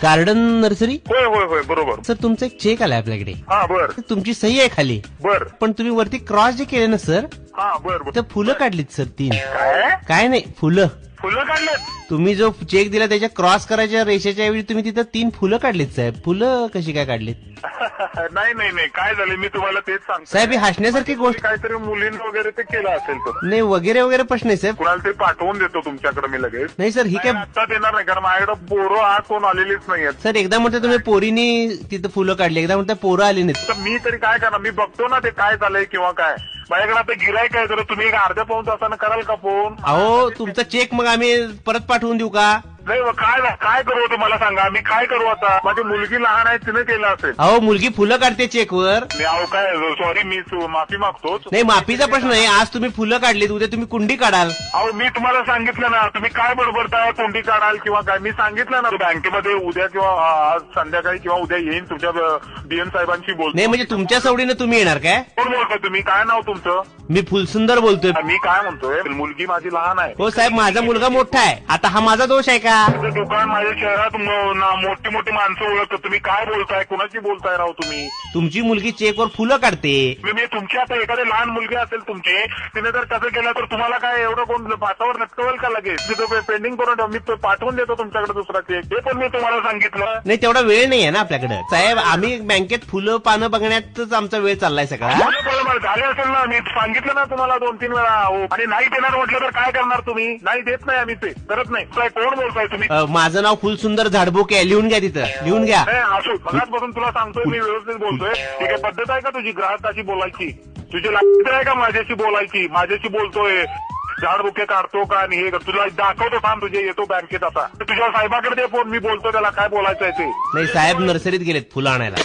Garden nursery? होय होय होय बरोबर सर तुमचा एक चेक आलाय आपल्याकडे. हा बर तुमची सही आहे खाली. बर पण तुम्ही वरती क्रॉस जे केले ना सर, हा बर तर फुलं काढलीत सर 3. काय नाही फुलं. फुलं काढलेत? तुम्ही जो चेक दिला त्याच्या क्रॉस करायच्या रेषेच्या ऐवजी तुम्ही तिथं 3 फुलं काढलीत साहेब. फुलं कशी काय काढलीत? नाही नाही नाही काय झालं मी तुम्हाला तेच सांगतो साहेब ही हसण्यासारखी गोष्ट. काहीतरी मुलींनी वगैरे ते केलं असेल तर नाही वगैरे प्रश्न आहे साहेब. कुणाला ते पाठवून देतो तुमच्याकडे मी लगेच. नाही सर ही काय आता देणार नाही कारण माझ्याकडे पोरं आज कोण आलेलीच नाहीयेत. सर एकदा म्हणता तुम्ही पोरीनी तिथं फुलं काढली, एकदा म्हणता पोरं आली नाहीत. तर मी तरी काय करणार, मी बघतो ना ते काय झालंय किंवा काय. माझ्याकडे आता गिरायक काय तर तुम्ही एक अर्ध्या पाऊण तासानं कराल का फोन? अहो तुमचा चेक मग आम्ही परत पाठवून देऊ का? नाही काय करू होतं मला सांगा, मी काय करू आता? माझी मुलगी लहान आहे तिने केलं असेल. अहो मुलगी फुलं काढते चेकवर. मी अहो काय सॉरी मी माफी मागतोच. नाही माफीचा प्रश्न नाही. आज तुम्ही फुलं काढलीत, उद्या तुम्ही कुंडी काढाल. अहो मी तुम्हाला सांगितलं ना, तुम्ही काय बडबडताय कुंडी काढाल किंवा काय. मी सांगितलं ना बँकेमध्ये उद्या किंवा आज संध्याकाळी किंवा उद्या येईन तुमच्या बीएन साहेबांशी बोलतो. नाही म्हणजे तुमच्या सवडीनं तुम्ही येणार काय? कोण बोलतोय तुम्ही? काय नाव तुमचं? मी फुलसुंदर बोलतोय. मी काय म्हणतोय, मुलगी माझी लहान आहे. हो साहेब माझा मुलगा मोठा आहे. आता हा माझा दोष आहे का? दुकान माझ्या शहरात मोठी मोठी माणसं ओळखतात. तुम्ही काय बोलताय, कुणाची बोलताय राव तुम्ही? तुमची मुलगी चेकवर फुलं काढते. मी तुमची आता एखादी लहान मुलगी असेल तुमची, तिने जर कसं केलं तर तुम्हाला काय एवढं कोण पाठावर लटकवेल का लगेच? तिथं पेंडिंग करून ठेवा, मी पाठवून देतो तुमच्याकडे दुसरा चेक. ते पण मी तुम्हाला सांगितलं. नाही तेवढा वेळ नाही आहे ना आपल्याकडे साहेब. आम्ही बँकेत फुलं पानं बघण्यातच आमचा वेळ चाललाय सगळा. झाले असेल ना, मी सांगितलं ना तुम्हाला 2-3 वेळा. आणि नाही देणार म्हटलं तर काय करणार तुम्ही? नाही देत नाही आम्ही, ते करत नाही. कोण बोलताय तुम्ही? माझं नाव फुलसुंदर झाडबुके आहे. लिहून घ्या तिथं, लिहून घ्या. असू मगाचपासून तुला सांगतोय मी व्यवस्थित बोलतोय. ठीक आहे, पद्धत आहे का तुझी ग्राहकाशी बोलायची? तुझी लागत आहे का माझ्याशी बोलायची? माझ्याशी बोलतोय, झाडबुके काढतो का आणि हे तुला दाखवतो. थांब तुझे येतो बँकेत आता. तुझ्या साहेबाकडे दे फोन, मी बोलतो त्याला काय बोलायचं आहे ते. नाही साहेब नर्सरीत गेलेत फुलं आणायला.